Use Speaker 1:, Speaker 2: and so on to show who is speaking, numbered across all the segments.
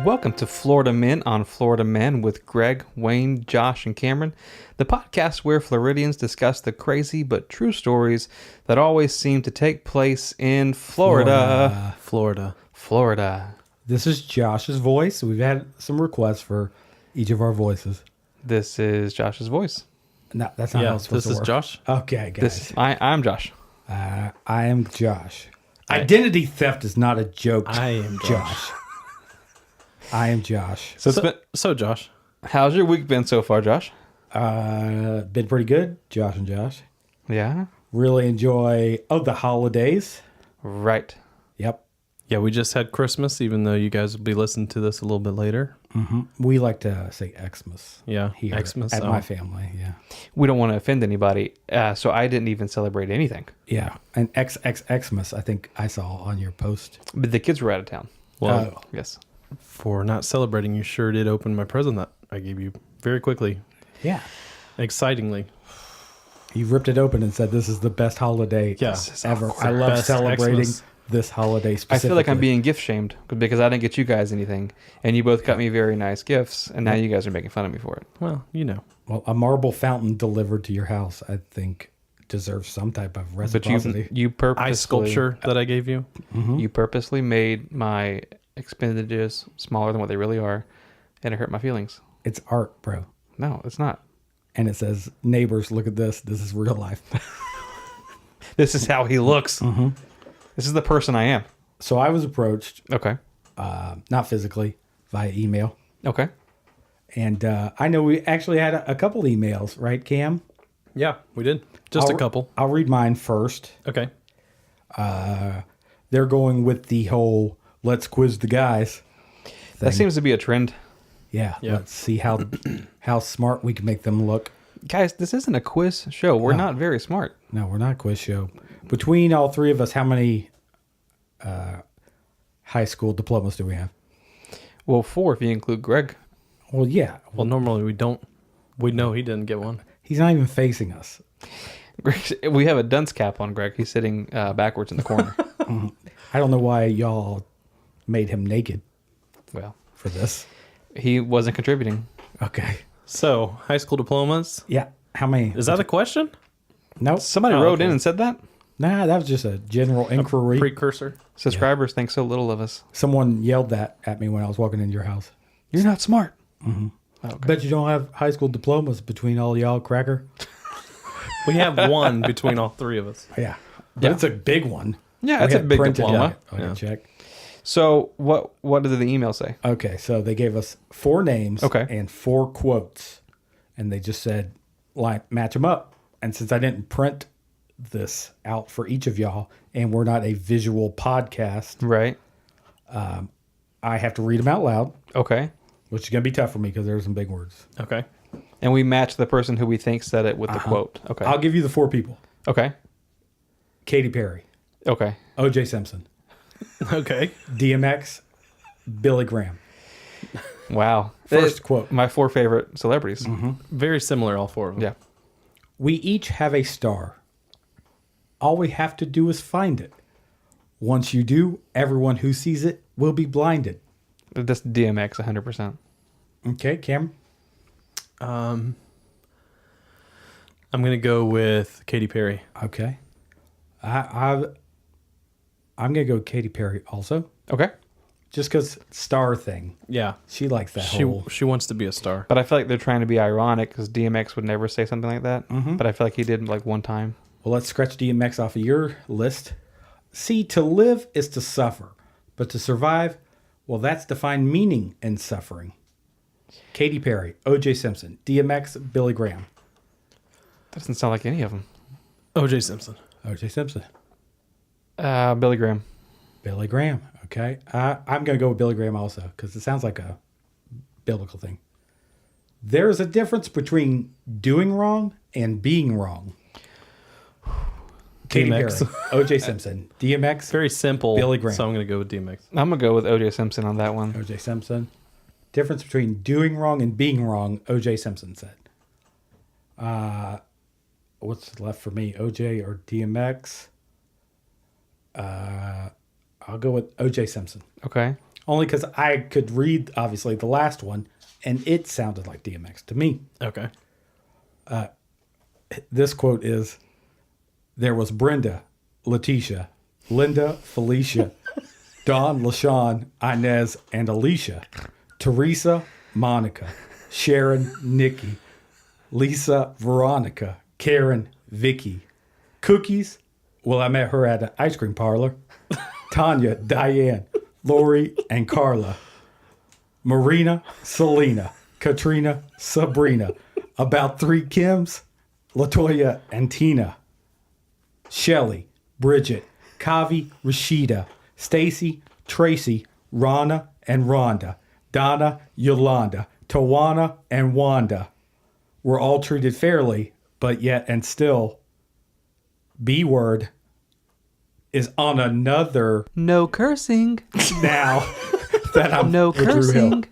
Speaker 1: Welcome to Florida Men on Florida Men with Greg, Wayne, Josh, and Cameron, the podcast where Floridians discuss the crazy but true stories that always seem to take place in Florida. Florida.
Speaker 2: This is Josh's voice. We've had some requests for each of our voices.
Speaker 1: This is Josh's voice.
Speaker 2: No, that's not how it's supposed to work.
Speaker 3: This is Josh.
Speaker 2: Okay, guys.
Speaker 1: I'm Josh.
Speaker 2: I am Josh. Identity theft is not a joke.
Speaker 3: I am Josh.
Speaker 2: I am Josh.
Speaker 3: So Josh,
Speaker 1: How's your week been so far, Josh?
Speaker 2: Been pretty good, Josh and Josh.
Speaker 1: Yeah?
Speaker 2: Really enjoy the holidays.
Speaker 1: Right.
Speaker 2: Yep.
Speaker 3: yeah, we just had Christmas, even though you guys will be listening to this a little bit later.
Speaker 2: Mm-hmm. We like to say Xmas.
Speaker 3: Yeah,
Speaker 2: here
Speaker 3: Xmas,
Speaker 2: at my family. Yeah.
Speaker 1: We don't want to offend anybody, so I didn't even celebrate anything.
Speaker 2: Yeah. And Xmas, I think I saw on your post.
Speaker 1: But the kids were out of town.
Speaker 3: Well,
Speaker 1: Yes.
Speaker 3: for not celebrating, you sure did open my present that I gave you very quickly,
Speaker 2: Yeah.
Speaker 3: excitingly.
Speaker 2: You ripped it open and said, "This is the best holiday ever." I love
Speaker 3: Best
Speaker 2: celebrating
Speaker 3: Xmas.
Speaker 2: this holiday
Speaker 1: I
Speaker 2: specifically.
Speaker 1: feel like I'm being gift shamed because I didn't get you guys anything, and you both got me very nice gifts, and now you guys are making fun of me for it.
Speaker 3: Well, you know.
Speaker 2: Well, a marble fountain delivered to your house, I think, deserves some type of
Speaker 1: But
Speaker 2: reciprocity.
Speaker 1: you purposely
Speaker 3: Ice sculpture that I gave you.
Speaker 1: You purposely made my expenditures smaller than what they really are, and it hurt my feelings.
Speaker 2: It's art, bro.
Speaker 1: No, it's not.
Speaker 2: And it says, "Neighbors, look at this. This is real life."
Speaker 1: This is how he looks. This is the person I am.
Speaker 2: So I was approached,
Speaker 1: Okay.
Speaker 2: not physically, via email.
Speaker 1: Okay.
Speaker 2: And I know we actually had a couple emails, right, Cam?
Speaker 3: Yeah, we did. Just a couple.
Speaker 2: I'll read mine first.
Speaker 3: Okay.
Speaker 2: They're going with the whole "let's quiz the guys"
Speaker 1: That
Speaker 2: thing.
Speaker 1: seems to be a trend.
Speaker 2: Yeah,
Speaker 3: Yeah.
Speaker 2: let's see how smart we can make them look.
Speaker 1: Guys, this isn't a quiz show. We're not very smart.
Speaker 2: No, we're not a quiz show. Between all three of us, how many high school diplomas do we have?
Speaker 1: Well, 4 if you include Greg.
Speaker 2: Well, yeah.
Speaker 3: Well, normally we don't. We know he didn't get one.
Speaker 2: He's not even facing us.
Speaker 1: We have a dunce cap on Greg. He's sitting backwards in the corner.
Speaker 2: I don't know why y'all made him naked
Speaker 1: Well,
Speaker 2: for this.
Speaker 1: he wasn't contributing.
Speaker 2: Okay.
Speaker 3: So, high school diplomas.
Speaker 2: Yeah. How many?
Speaker 3: Is that a question?
Speaker 2: Nope.
Speaker 1: Somebody
Speaker 3: Oh,
Speaker 1: wrote in
Speaker 3: okay.
Speaker 1: and said that.
Speaker 2: Nah, that was just a general inquiry.
Speaker 3: Precursor.
Speaker 1: Subscribers think so little of us.
Speaker 2: Someone yelled that at me when I was walking into your house.
Speaker 1: You're not smart.
Speaker 2: Bet you don't have high school diplomas between all y'all, cracker.
Speaker 3: We have one between all three of us.
Speaker 2: Yeah. But it's a big one.
Speaker 1: Yeah,
Speaker 2: We
Speaker 1: it's a
Speaker 2: had
Speaker 1: big
Speaker 2: printed
Speaker 1: diploma.
Speaker 2: it. Okay,
Speaker 3: Yeah.
Speaker 2: check.
Speaker 1: So what did the email say?
Speaker 2: Okay, so they gave us 4 names
Speaker 1: Okay.
Speaker 2: and 4 quotes. And they just said, match them up. And since I didn't print this out for each of y'all, and we're not a visual podcast,
Speaker 1: Right.
Speaker 2: I have to read them out loud,
Speaker 1: Okay.
Speaker 2: which is going to be tough for me because there's some big words.
Speaker 3: Okay.
Speaker 1: And we match the person who we think said it with the quote. Okay.
Speaker 2: I'll give you the 4 people.
Speaker 1: Okay.
Speaker 2: Katy Perry,
Speaker 1: Okay.
Speaker 2: O.J. Simpson,
Speaker 3: Okay.
Speaker 2: DMX, Billy Graham.
Speaker 1: Wow.
Speaker 2: First quote.
Speaker 1: My 4 favorite celebrities.
Speaker 3: Very similar, all four of them.
Speaker 1: Yeah.
Speaker 2: We each have a star. All we have to do is find it. Once you do, everyone who sees it will be blinded.
Speaker 1: That's DMX 100%.
Speaker 2: Okay, Cameron?
Speaker 3: I'm going to go with Katy Perry.
Speaker 2: Okay. I'm going to go Katy Perry also.
Speaker 1: Okay.
Speaker 2: Just because star thing.
Speaker 3: Yeah.
Speaker 2: She likes that whole...
Speaker 3: She wants to be a star.
Speaker 1: But I feel like they're trying to be ironic because DMX would never say something like that. But I feel like he did like one time.
Speaker 2: Well, let's scratch DMX off of your list. See, to live is to suffer. But to survive, well, that's to find meaning in suffering. Katy Perry, O.J. Simpson, DMX, Billy Graham.
Speaker 1: Doesn't sound like any of them.
Speaker 3: O.J. Simpson.
Speaker 2: O.J. Simpson.
Speaker 1: Billy Graham.
Speaker 2: Billy Graham. Okay. I'm going to go with Billy Graham also because it sounds like a biblical thing. There's a difference between doing wrong and being wrong. Katy Perry,
Speaker 3: DMX.
Speaker 2: O.J. Simpson, DMX,
Speaker 3: Very simple.
Speaker 2: Billy Graham.
Speaker 3: So I'm going to go with DMX.
Speaker 1: I'm going to go with O.J. Simpson on that one.
Speaker 2: O.J. Simpson. Difference between doing wrong and being wrong, O.J. Simpson said. What's left for me, O.J. or DMX? I'll go with O.J. Simpson.
Speaker 1: Okay.
Speaker 2: Only because I could read, obviously, the last one, and it sounded like DMX to me.
Speaker 3: Okay.
Speaker 2: This quote is, there was Brenda, Letitia, Linda, Felicia, Dawn, LaShawn, Inez, and Alicia, Teresa, Monica, Sharon, Nikki, Lisa, Veronica, Karen, Vicky, Cookies. Well, I met her at an ice cream parlor. Tanya, Diane, Lori, and Carla. Marina, Selena, Katrina, Sabrina. About 3 Kims, Latoya, and Tina. Shelly, Bridget, Kavi, Rashida, Stacy, Tracy, Rana, and Rhonda. Donna, Yolanda, Tawana, and Wanda. Were all treated fairly, but yet and still, B word is on another
Speaker 1: No cursing.
Speaker 2: now that I'm
Speaker 1: No
Speaker 2: with Drew Hill.
Speaker 1: cursing.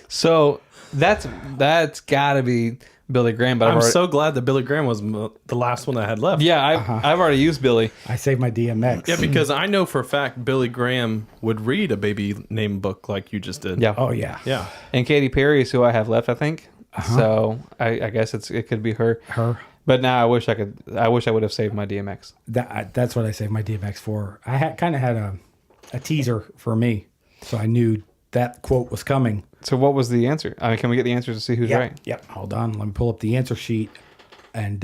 Speaker 1: So that's got to be Billy Graham. But
Speaker 3: I'm
Speaker 1: I've already,
Speaker 3: so glad that Billy Graham was the last one I had left.
Speaker 1: yeah, I've already used Billy.
Speaker 2: I saved my DMX.
Speaker 3: Yeah, because I know for a fact Billy Graham would read a baby name book like you just did.
Speaker 1: Yeah.
Speaker 2: Oh, yeah.
Speaker 3: Yeah.
Speaker 1: And Katy Perry is who I have left, I think. So I guess it could be her.
Speaker 2: Her.
Speaker 1: But now I wish I would have saved my DMX.
Speaker 2: That's what I saved my DMX for. I kind of had a teaser for me, so I knew that quote was coming.
Speaker 1: So what was the answer? I mean, can we get the answers to see who's right?
Speaker 2: Yep. Hold on. Let me pull up the answer sheet. And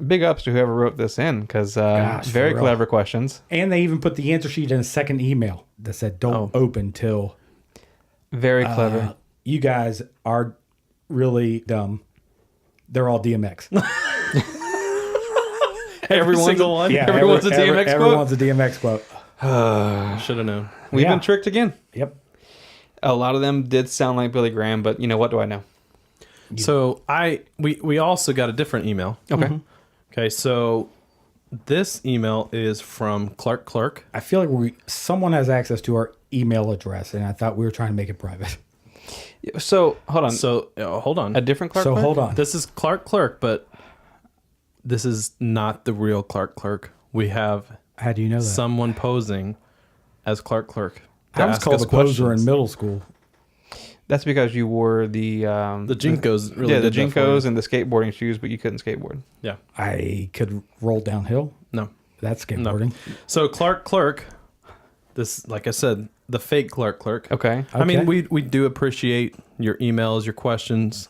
Speaker 1: Big ups to whoever wrote this in because
Speaker 2: Gosh,
Speaker 1: very
Speaker 2: for real.
Speaker 1: clever questions.
Speaker 2: they even put the answer sheet in a second email that said, don't open till
Speaker 1: Very clever.
Speaker 2: you guys are really dumb. They're all DMX.
Speaker 3: Every single one.
Speaker 2: Yeah,
Speaker 1: Everyone's a DMX quote?
Speaker 2: Everyone's a DMX quote.
Speaker 3: Should have known.
Speaker 1: We've
Speaker 2: yeah.
Speaker 1: been tricked again.
Speaker 2: Yep.
Speaker 1: A lot of them did sound like Billy Graham, but you know, what do I know?
Speaker 3: So we also got a different email.
Speaker 1: Okay.
Speaker 3: Okay, so this email is from Clark.
Speaker 2: I feel like someone has access to our email address, and I thought we were trying to make it private.
Speaker 1: So hold on.
Speaker 3: So hold on.
Speaker 1: A different Clark.
Speaker 2: So
Speaker 1: Clark?
Speaker 2: hold on.
Speaker 3: This is Clark, but this is not the real Clark. We have
Speaker 2: How do you know that?
Speaker 3: someone posing as Clark.
Speaker 2: I was called a poser in middle school.
Speaker 1: That's because you wore the
Speaker 3: Jinkos really
Speaker 1: the
Speaker 3: did that for
Speaker 1: Jinkos
Speaker 3: you.
Speaker 1: and the skateboarding shoes, but you couldn't skateboard.
Speaker 3: Yeah.
Speaker 2: I could roll downhill.
Speaker 3: No.
Speaker 2: That's skateboarding.
Speaker 3: So Clark, this, like I said, the fake Clark.
Speaker 1: Okay.
Speaker 3: I mean,
Speaker 2: Okay.
Speaker 3: we do appreciate your emails, your questions,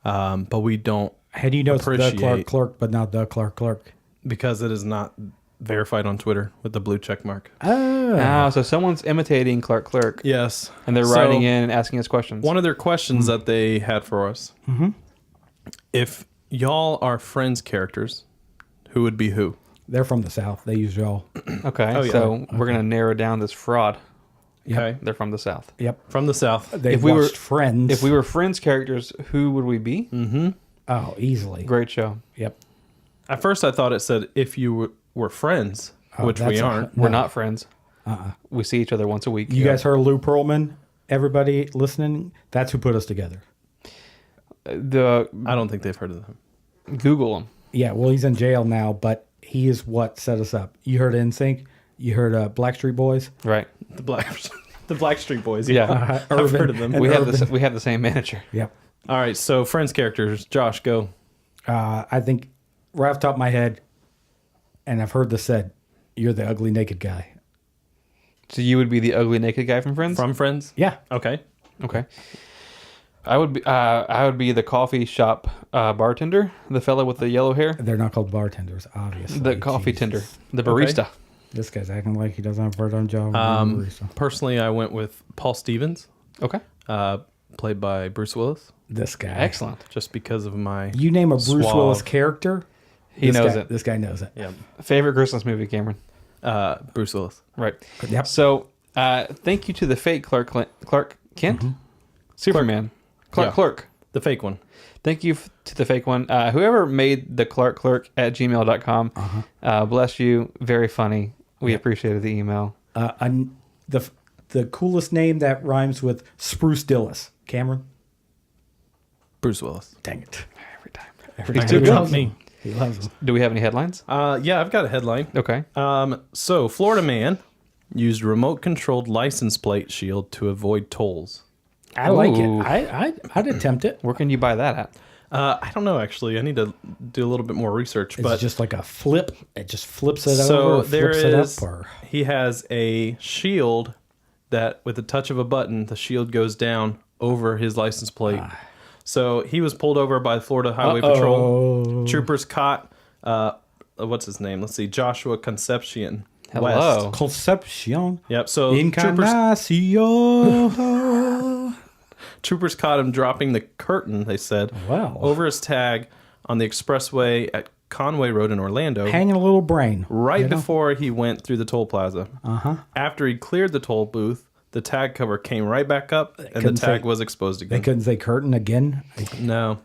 Speaker 3: but we don't,
Speaker 2: How do you know it's the
Speaker 3: Appreciate.
Speaker 2: Clark, but not the Clark?
Speaker 3: because it is not verified on Twitter with the blue check mark.
Speaker 1: Ah, so someone's imitating Clark,
Speaker 3: Yes.
Speaker 1: and they're
Speaker 3: So,
Speaker 1: writing in and asking us questions.
Speaker 3: One of their questions that they had for us, if y'all are Friends characters, who would be who?
Speaker 2: They're from the South. They use y'all.
Speaker 1: Okay.
Speaker 3: Oh, yeah.
Speaker 1: So we're gonna narrow down this fraud.
Speaker 3: Okay.
Speaker 1: They're from the South.
Speaker 2: Yep.
Speaker 3: From the South.
Speaker 2: They
Speaker 1: If we were-
Speaker 2: watched Friends.
Speaker 1: If we were Friends characters, who would we be?
Speaker 2: Oh, easily.
Speaker 1: Great show.
Speaker 2: Yep.
Speaker 3: At first, I thought it said if you were friends, which we
Speaker 2: that's
Speaker 3: aren't.
Speaker 1: We're not friends. We see each other once a week.
Speaker 2: You guys heard Lou Pearlman? Everybody listening? That's who put us together.
Speaker 1: The
Speaker 3: I don't think they've heard of them.
Speaker 1: Google them.
Speaker 2: Yeah, well, he's in jail now, but he is what set us up. You heard NSYNC? You heard Blackstreet Boys?
Speaker 1: Right.
Speaker 3: The Blackstreet Boys.
Speaker 1: Yeah.
Speaker 3: I've
Speaker 2: Urban
Speaker 3: heard of them.
Speaker 2: and
Speaker 1: we have
Speaker 2: Urban.
Speaker 1: we have the same manager.
Speaker 2: Yep.
Speaker 3: All right, so Friends characters. Josh, go.
Speaker 2: I think right off the top of my head, and I've heard this said, you're the ugly naked guy.
Speaker 1: So you would be the ugly naked guy from Friends?
Speaker 3: From Friends?
Speaker 2: Yeah.
Speaker 3: Okay.
Speaker 1: Okay. I would be the coffee shop bartender, the fella with the yellow hair,
Speaker 2: They're not called bartenders, obviously.
Speaker 1: the coffee
Speaker 2: Jesus.
Speaker 1: tender, the barista.
Speaker 2: This guy's acting like he doesn't have a part-time job.
Speaker 3: Personally, I went with Paul Stevens,
Speaker 1: Okay.
Speaker 3: played by Bruce Willis,
Speaker 2: This guy.
Speaker 1: Excellent.
Speaker 3: just because of my
Speaker 2: You name a Bruce
Speaker 3: Suave.
Speaker 2: Willis character,
Speaker 1: He
Speaker 2: this
Speaker 1: knows
Speaker 2: guy-
Speaker 1: it.
Speaker 2: This guy knows it.
Speaker 3: yeah,
Speaker 1: Favorite Christmas movie, Cameron?
Speaker 3: Bruce Willis.
Speaker 1: Right.
Speaker 2: Yep.
Speaker 1: So thank you to the fake Clark Kent, Superman,
Speaker 3: Yeah.
Speaker 1: Clark.
Speaker 3: The fake one.
Speaker 1: Thank you to the fake one. Whoever made the Clark at gmail.com, bless you. Very funny. We appreciated the email.
Speaker 2: The coolest name that rhymes with Spruce Dillis. Cameron?
Speaker 3: Bruce Willis.
Speaker 2: Dang it.
Speaker 1: Every time.
Speaker 2: Every
Speaker 1: He's too
Speaker 2: he
Speaker 1: good.
Speaker 2: loves me. He loves him.
Speaker 1: Do we have any headlines?
Speaker 3: Yeah, I've got a headline.
Speaker 1: Okay.
Speaker 3: So Florida man used remote-controlled license plate shield to avoid tolls.
Speaker 2: I like it.
Speaker 1: Ooh.
Speaker 2: I'd attempt it.
Speaker 1: Where can you buy that at?
Speaker 3: I don't know, actually. I need to do a little bit more research.
Speaker 2: It's
Speaker 3: But
Speaker 2: just like a flip. It just flips it
Speaker 3: so
Speaker 2: over,
Speaker 3: there
Speaker 2: flips it
Speaker 3: is,
Speaker 2: up. Or...
Speaker 3: he has a shield that with the touch of a button, the shield goes down over his license plate. So he was pulled over by Florida Highway Patrol. Troopers caught, what's his name? Let's see, Joshua Concepcion.
Speaker 1: Hello.
Speaker 3: West.
Speaker 2: Concepcion.
Speaker 3: Yep. So troopers caught him dropping the curtain, they said,
Speaker 2: Wow.
Speaker 3: over his tag on the expressway at Conway Road in Orlando.
Speaker 2: Hanging a little brain.
Speaker 3: Right before he went through the toll plaza. After he cleared the toll booth, the tag cover came right back up and the tag was exposed
Speaker 2: They
Speaker 3: again.
Speaker 2: couldn't say curtain again.
Speaker 3: No.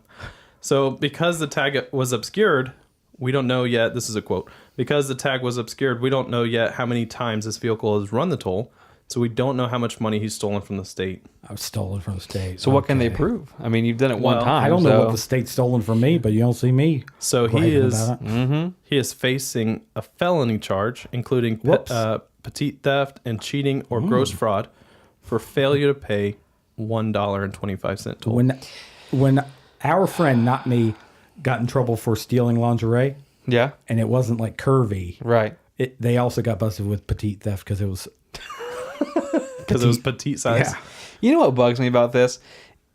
Speaker 3: So because the tag was obscured, we don't know yet. This is a quote. Because the tag was obscured, we don't know yet how many times this vehicle has run the toll. So we don't know how much money he's stolen from the state.
Speaker 2: I was stolen from the state.
Speaker 1: So what can they prove? I mean, you've done it one
Speaker 3: Well,
Speaker 1: time.
Speaker 2: I don't know
Speaker 1: so-
Speaker 2: what the state's stolen from me, but you don't see me.
Speaker 3: So he
Speaker 2: bragging
Speaker 3: is
Speaker 2: about it.
Speaker 3: he is facing a felony charge, including
Speaker 2: Whoops.
Speaker 3: petite theft and cheating or gross fraud for failure to pay $1.25 toll.
Speaker 2: When our friend, not me, got in trouble for stealing lingerie,
Speaker 1: Yeah.
Speaker 2: and it wasn't like curvy,
Speaker 1: Right.
Speaker 2: they also got busted with petite theft because it was.
Speaker 3: Because it was petite size.
Speaker 2: Yeah.
Speaker 1: You know what bugs me about this?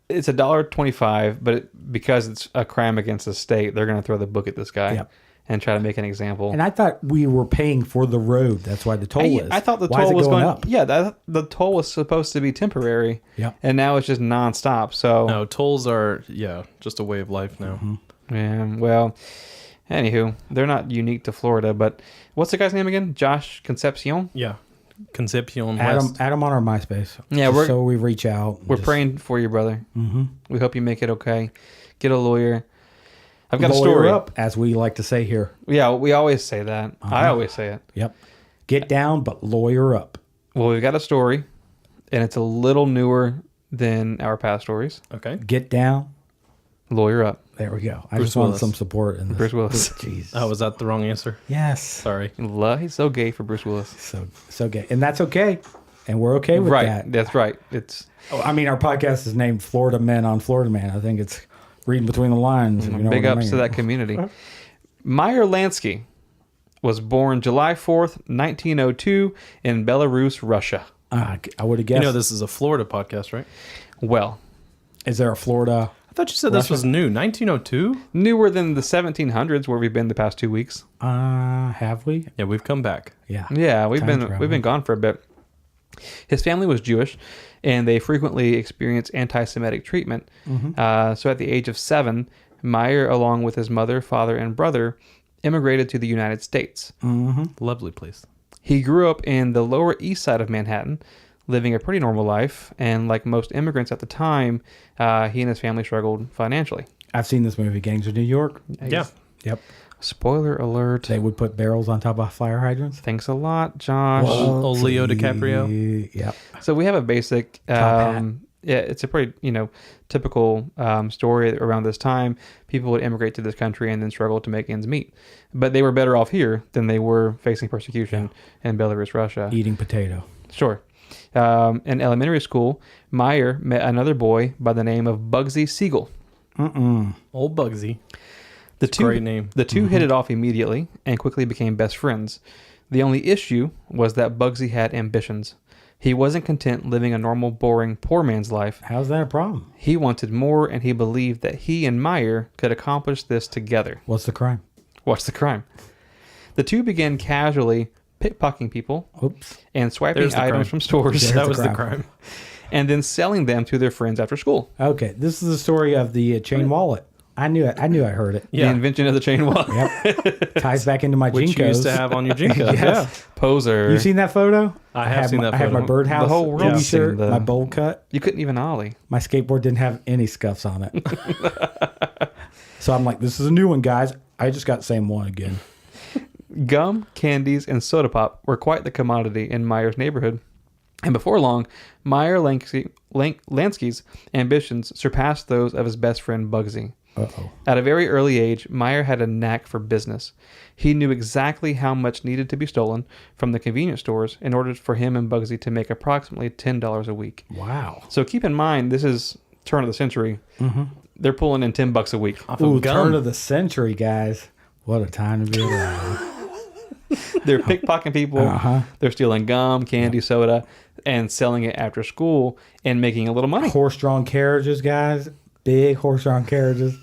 Speaker 1: It's $1.25, but because it's a crime against the state, they're going to throw the book at this guy
Speaker 2: Yep.
Speaker 1: and try to make an example.
Speaker 2: And I thought we were paying for the road. That's why the toll is.
Speaker 1: I thought the
Speaker 2: Why is
Speaker 1: toll
Speaker 2: it
Speaker 1: was going
Speaker 2: up.
Speaker 1: Yeah, the toll was supposed to be temporary.
Speaker 2: Yep.
Speaker 1: And now it's just nonstop. So
Speaker 3: No, tolls are just a way of life now.
Speaker 1: yeah, well, anywho, they're not unique to Florida. But what's the guy's name again? Josh Concepcion.
Speaker 3: Yeah, Concepcion
Speaker 2: Add
Speaker 3: West.
Speaker 2: them on our MySpace.
Speaker 1: Yeah,
Speaker 2: Just
Speaker 1: we're-
Speaker 2: so we reach out.
Speaker 1: We're praying for you, brother. Mm-hmm. We hope you make it okay. Get a lawyer. I've got a
Speaker 2: Lawyer
Speaker 1: story.
Speaker 2: up, as we like to say here.
Speaker 1: Yeah, we always say that. I always say it.
Speaker 2: Yep. Get down, but lawyer up.
Speaker 1: Well, we've got a story, and it's a little newer than our past stories.
Speaker 3: Okay.
Speaker 2: Get down.
Speaker 1: Lawyer up.
Speaker 2: There we go. I
Speaker 3: Bruce
Speaker 2: just wanted
Speaker 3: Willis.
Speaker 2: some support in this.
Speaker 1: Bruce Willis.
Speaker 2: Jeez.
Speaker 3: Oh, was that the wrong answer?
Speaker 2: Yes.
Speaker 3: Sorry.
Speaker 1: He's so gay for Bruce Willis.
Speaker 2: So gay. And that's okay. And we're okay with
Speaker 1: Right.
Speaker 2: that.
Speaker 1: That's right. It's
Speaker 2: Oh, I mean, our podcast is named Florida Men on Florida Man. I think it's reading between the lines. If you know
Speaker 1: big
Speaker 2: what I
Speaker 1: ups
Speaker 2: mean.
Speaker 1: to that community. Meyer Lansky was born July 4th, 1902 in Belarus, Russia.
Speaker 2: I would have guessed.
Speaker 3: You know this is a Florida podcast, right?
Speaker 1: Well,
Speaker 2: Is there a Florida?
Speaker 3: I thought you said this was new. 1902?
Speaker 1: newer than the 1700s where we've been the past 2 weeks.
Speaker 2: Have we?
Speaker 3: Yeah, we've come back.
Speaker 2: Yeah.
Speaker 1: Yeah, we've
Speaker 2: Time
Speaker 1: been
Speaker 2: travel.
Speaker 1: gone for a bit. His family was Jewish, and they frequently experienced anti-Semitic treatment. So at the age of 7, Meyer, along with his mother, father, and brother, immigrated to the United States.
Speaker 3: Lovely place.
Speaker 1: He grew up in the Lower East Side of Manhattan, living a pretty normal life. And like most immigrants at the time, he and his family struggled financially.
Speaker 2: I've seen this movie, Gangs of New York.
Speaker 3: Yeah.
Speaker 2: Yep.
Speaker 1: Spoiler alert.
Speaker 2: They would put barrels on top of fire hydrants.
Speaker 1: Thanks a lot, Josh.
Speaker 3: Old Leo DiCaprio.
Speaker 2: Yep.
Speaker 1: So we have a basic,
Speaker 2: hat.
Speaker 1: yeah, it's a pretty, typical story around this time. People would immigrate to this country and then struggle to make ends meet. But they were better off here than they were facing persecution in Belarus, Russia.
Speaker 2: Eating potato.
Speaker 1: Sure. In elementary school, Meyer met another boy by the name of Bugsy Siegel.
Speaker 3: Old Bugsy.
Speaker 1: The
Speaker 3: a great name.
Speaker 1: The two hit it off immediately and quickly became best friends. The only issue was that Bugsy had ambitions. He wasn't content living a normal, boring, poor man's life.
Speaker 2: How's that a problem?
Speaker 1: He wanted more, and he believed that he and Meyer could accomplish this together.
Speaker 2: What's the crime?
Speaker 1: What's the crime? The two began casually pickpocketing people
Speaker 2: Oops.
Speaker 1: and swiping
Speaker 3: There's the
Speaker 1: items
Speaker 3: crime.
Speaker 1: from stores,
Speaker 2: There's
Speaker 3: That
Speaker 2: the
Speaker 3: was the
Speaker 2: crime.
Speaker 3: crime.
Speaker 1: and then selling them to their friends after school.
Speaker 2: Okay, this is the story of the chain wallet. I knew it. I heard it.
Speaker 3: Yeah.
Speaker 1: The invention of the chain wallet.
Speaker 2: Yep. Ties back into my
Speaker 3: Which you used to
Speaker 2: Jinkos.
Speaker 3: have on your Jinkos. Yeah.
Speaker 1: Poser.
Speaker 2: You seen that photo?
Speaker 3: I have seen that
Speaker 2: I have my
Speaker 3: photo.
Speaker 2: birdhouse
Speaker 1: The whole world's
Speaker 2: t-shirt,
Speaker 1: seen the-
Speaker 2: my bowl cut.
Speaker 1: You couldn't even ollie.
Speaker 2: My skateboard didn't have any scuffs on it. So I'm like, this is a new one, guys. I just got the same one again.
Speaker 1: Gum, candies, and soda pop were quite the commodity in Meyer's neighborhood. And before long, Meyer Lansky's ambitions surpassed those of his best friend Bugsy.
Speaker 2: Uh-oh.
Speaker 1: At a very early age, Meyer had a knack for business. He knew exactly how much needed to be stolen from the convenience stores in order for him and Bugsy to make approximately $10 a week.
Speaker 2: Wow.
Speaker 1: So keep in mind, this is turn of the century.
Speaker 2: Mm-hmm.
Speaker 1: They're pulling in $10 a week.
Speaker 3: Off
Speaker 2: Ooh,
Speaker 3: of gum.
Speaker 2: turn of the century, guys. What a time to be alive.
Speaker 1: They're pickpocketing people.
Speaker 2: Uh-huh.
Speaker 1: They're stealing gum, candy, soda, and selling it after school and making a little money.
Speaker 2: Horse-drawn carriages, guys. Big horse-drawn carriages.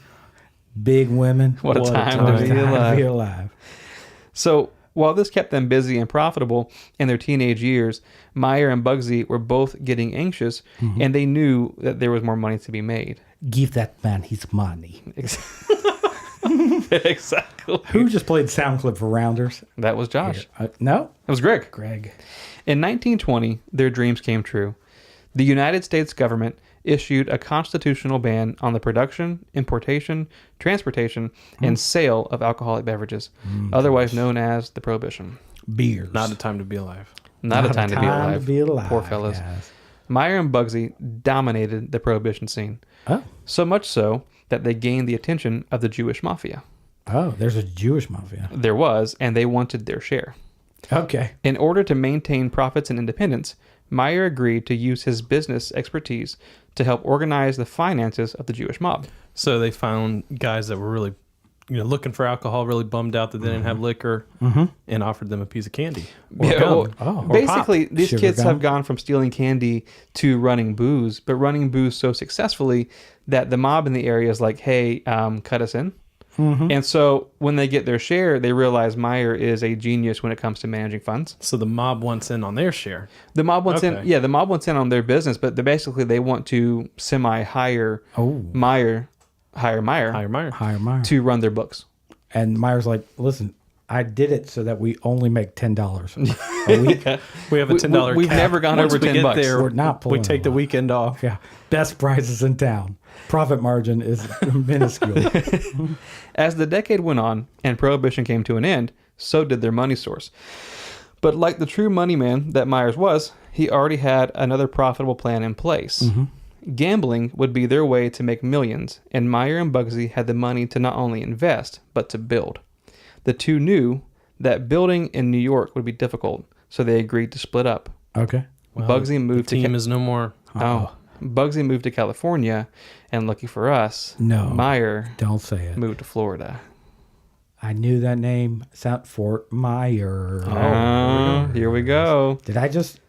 Speaker 2: Big women.
Speaker 1: What a time
Speaker 2: What
Speaker 1: to
Speaker 2: a
Speaker 1: be
Speaker 2: time
Speaker 1: alive.
Speaker 2: to be alive.
Speaker 1: So while this kept them busy and profitable in their teenage years, Meyer and Bugsy were both getting anxious, and they knew that there was more money to be made.
Speaker 2: Give that man his money.
Speaker 1: Exactly.
Speaker 2: Who just played sound clip for Rounders?
Speaker 1: That was Josh.
Speaker 2: No?
Speaker 1: It was Greg.
Speaker 2: Greg.
Speaker 1: In 1920, their dreams came true. The United States government issued a constitutional ban on the production, importation, transportation, and sale of alcoholic beverages, otherwise known as the Prohibition.
Speaker 2: Beers.
Speaker 3: Not a time to be alive.
Speaker 1: Not a time to be alive. Poor fellas.
Speaker 2: guys.
Speaker 1: Meyer and Bugsy dominated the Prohibition scene,
Speaker 2: Oh.
Speaker 1: so much so that they gained the attention of the Jewish mafia.
Speaker 2: Oh, there's a Jewish mafia.
Speaker 1: There was, and they wanted their share.
Speaker 2: Okay.
Speaker 1: In order to maintain profits and independence, Meyer agreed to use his business expertise to help organize the finances of the Jewish mob.
Speaker 3: So they found guys that were really, looking for alcohol, really bummed out that they didn't have liquor, and offered them a piece of candy. Or
Speaker 1: Yeah,
Speaker 3: gum.
Speaker 1: well,
Speaker 2: Oh. Or
Speaker 1: basically,
Speaker 2: pop.
Speaker 1: these
Speaker 2: Sugar
Speaker 1: kids
Speaker 2: gum.
Speaker 1: have gone from stealing candy to running booze, but running booze so successfully that the mob in the area is like, hey, cut us in. And so when they get their share, they realize Meyer is a genius when it comes to managing funds.
Speaker 3: So the mob wants in on their share.
Speaker 1: The mob wants in,
Speaker 3: Okay.
Speaker 1: yeah, the mob wants in on their business, but they want to hire
Speaker 2: Oh.
Speaker 1: Meyer
Speaker 3: Higher Meyer.
Speaker 2: Hire Meyer.
Speaker 1: to run their books.
Speaker 2: And Meyer's like, listen, I did it so that we only make $10 a week.
Speaker 3: We have a $10
Speaker 1: We've
Speaker 3: cap.
Speaker 1: never gone
Speaker 3: Once
Speaker 1: over
Speaker 3: we get
Speaker 1: $10.
Speaker 3: there,
Speaker 2: We're not
Speaker 3: we
Speaker 2: pulling
Speaker 3: take
Speaker 2: a
Speaker 3: the
Speaker 2: lot.
Speaker 3: weekend off.
Speaker 2: Yeah. Best prices in town. Profit margin is minuscule.
Speaker 1: As the decade went on and Prohibition came to an end, so did their money source. But like the true money man that Myers was, he already had another profitable plan in place. Gambling would be their way to make millions, and Meyer and Bugsy had the money to not only invest, but to build. The two knew that building in New York would be difficult, so they agreed to split up.
Speaker 2: Okay.
Speaker 1: Bugsy moved
Speaker 3: The team is no more.
Speaker 1: Bugsy moved to California, and lucky for us,
Speaker 2: No.
Speaker 1: Meyer
Speaker 2: Don't say it.
Speaker 1: moved to Florida.
Speaker 2: I knew that name. Fort Meyer.
Speaker 1: Here we go.
Speaker 2: Did I just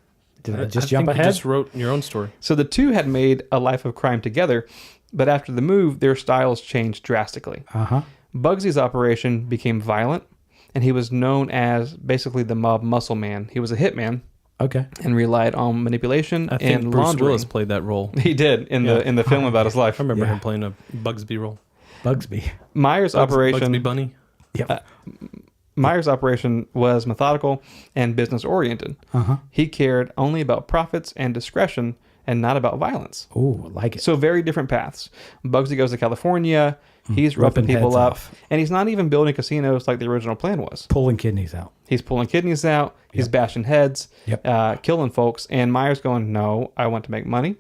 Speaker 3: I
Speaker 2: jump
Speaker 3: think you
Speaker 2: ahead?
Speaker 3: just wrote your own story.
Speaker 1: So the two had made a life of crime together, but after the move, their styles changed drastically.
Speaker 2: Uh-huh.
Speaker 1: Bugsy's operation became violent, and he was known as basically the mob muscle man. He was a hitman
Speaker 2: Okay.
Speaker 1: and relied on manipulation
Speaker 3: I think
Speaker 1: and
Speaker 3: Bruce
Speaker 1: laundering.
Speaker 3: Willis played that role.
Speaker 1: He did in the film about his life.
Speaker 3: I remember
Speaker 2: Yeah.
Speaker 3: him playing a Bugsby role.
Speaker 2: Bugsby.
Speaker 1: Meyer's operation
Speaker 3: Bugsby Bunny.
Speaker 2: Yep.
Speaker 1: Meyer's operation was methodical and business oriented.
Speaker 2: Uh-huh.
Speaker 1: He cared only about profits and discretion and not about violence.
Speaker 2: Oh, I like it.
Speaker 1: So very different paths. Bugsy goes to California. He's roughing
Speaker 2: Ripping
Speaker 1: people
Speaker 2: heads
Speaker 1: up.
Speaker 2: off.
Speaker 1: And he's not even building casinos like the original plan was.
Speaker 2: Pulling kidneys out.
Speaker 1: He's pulling kidneys out. He's bashing heads,
Speaker 2: Yep.
Speaker 1: killing folks. And Meyer's going, no, I want to make money.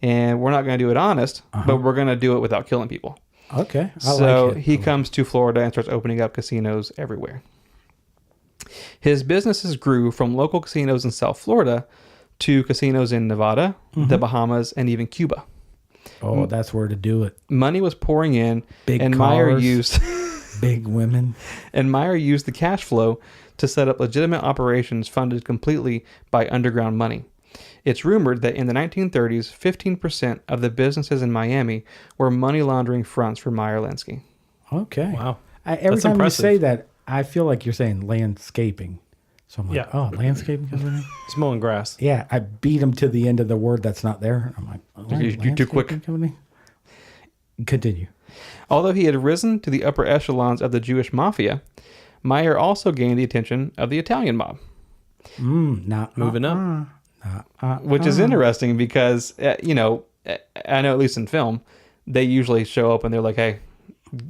Speaker 1: And we're not going to do it honest, but we're going to do it without killing people.
Speaker 2: Okay. I
Speaker 1: So
Speaker 2: like it.
Speaker 1: he comes to Florida and starts opening up casinos everywhere. His businesses grew from local casinos in South Florida to casinos in Nevada, the Bahamas, and even Cuba.
Speaker 2: Oh, that's where to do it.
Speaker 1: Money was pouring in,
Speaker 2: Big
Speaker 1: and Meyer
Speaker 2: cars.
Speaker 1: used
Speaker 2: Big women.
Speaker 1: the cash flow to set up legitimate operations funded completely by underground money. It's rumored that in the 1930s, 15% of the businesses in Miami were money laundering fronts for Meyer Lansky.
Speaker 2: Okay.
Speaker 3: Wow.
Speaker 2: Every
Speaker 3: That's
Speaker 2: time
Speaker 3: impressive.
Speaker 2: you say that, I feel like you're saying landscaping. So I'm like,
Speaker 3: Yeah.
Speaker 2: oh, landscaping company?
Speaker 3: He's mowing grass.
Speaker 2: Yeah, I beat him to the end of the word that's not there. I'm like, oh,
Speaker 1: You're too quick.
Speaker 2: landscaping company? Continue.
Speaker 1: Although he had risen to the upper echelons of the Jewish mafia, Meyer also gained the attention of the Italian mob,
Speaker 3: Moving up.
Speaker 1: which is interesting because, I know at least in film, they usually show up and they're like, hey,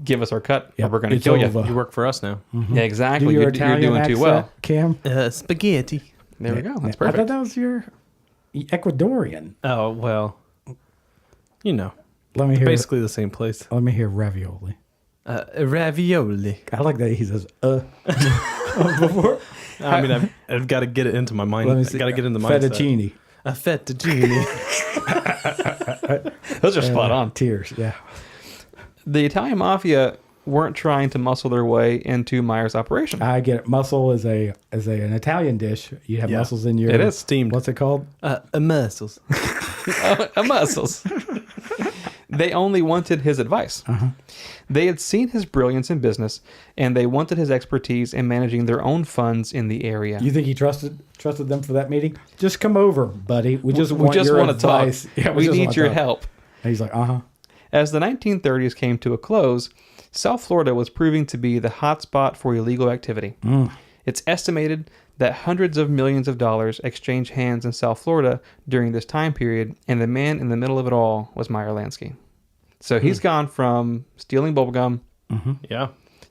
Speaker 1: give us our cut or
Speaker 2: Yep,
Speaker 1: we're going to
Speaker 2: it's
Speaker 1: kill
Speaker 2: over.
Speaker 3: You work for us now.
Speaker 1: you. Yeah, exactly.
Speaker 2: Do your
Speaker 1: You're
Speaker 2: Italian
Speaker 1: doing
Speaker 2: accent,
Speaker 1: too well.
Speaker 2: Cam.
Speaker 3: Spaghetti.
Speaker 1: There we go. That's
Speaker 2: I
Speaker 1: perfect.
Speaker 2: thought that was your Ecuadorian.
Speaker 3: Oh, well. You know.
Speaker 2: Let me hear.
Speaker 3: Basically the same place.
Speaker 2: Let me hear ravioli.
Speaker 3: Ravioli.
Speaker 2: I like that he says before.
Speaker 3: I mean, I've got to get it into my mind.
Speaker 2: Let me
Speaker 3: I
Speaker 2: see.
Speaker 3: got to get in the mindset.
Speaker 2: Fettuccine.
Speaker 3: A fettuccine.
Speaker 1: Those are spot on.
Speaker 2: Tears. Yeah.
Speaker 1: The Italian mafia weren't trying to muscle their way into Meyer's operation.
Speaker 2: I get it. Mussel is an Italian dish. You have
Speaker 3: Yeah.
Speaker 2: mussels in your.
Speaker 1: It is
Speaker 3: steamed.
Speaker 2: What's it called?
Speaker 3: Mussels.
Speaker 1: Muscles. They only wanted his advice. They had seen his brilliance in business, and they wanted his expertise in managing their own funds in the area.
Speaker 2: You think he trusted them for that meeting? Just come over, buddy. We just want your
Speaker 1: want to
Speaker 2: advice.
Speaker 1: talk.
Speaker 2: Yeah,
Speaker 1: we
Speaker 2: just
Speaker 1: need
Speaker 2: wanna
Speaker 1: your
Speaker 2: talk.
Speaker 1: help.
Speaker 2: And he's like,
Speaker 1: As the 1930s came to a close, South Florida was proving to be the hotspot for illegal activity. It's estimated that hundreds of millions of dollars exchanged hands in South Florida during this time period, and the man in the middle of it all was Meyer Lansky. So he's gone from stealing bubblegum
Speaker 3: Yeah.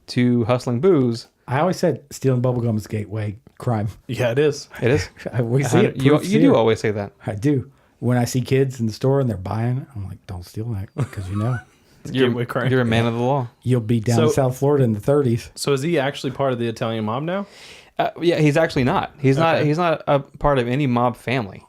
Speaker 1: to hustling booze.
Speaker 2: I always said stealing bubblegum is gateway crime.
Speaker 3: Yeah, it is.
Speaker 1: It is.
Speaker 2: We see it.
Speaker 1: You
Speaker 2: proofs
Speaker 1: do
Speaker 2: here.
Speaker 1: always say that.
Speaker 2: I do. When I see kids in the store and they're buying it, I'm like, don't steal that because
Speaker 3: Gateway crime.
Speaker 1: You're a man of the law.
Speaker 2: you'll be down in
Speaker 3: So-
Speaker 2: South Florida in the 30s.
Speaker 3: So is he actually part of the Italian mob now?
Speaker 1: Yeah, he's actually not. He's not.
Speaker 3: Okay.
Speaker 1: He's not a part of any mob family.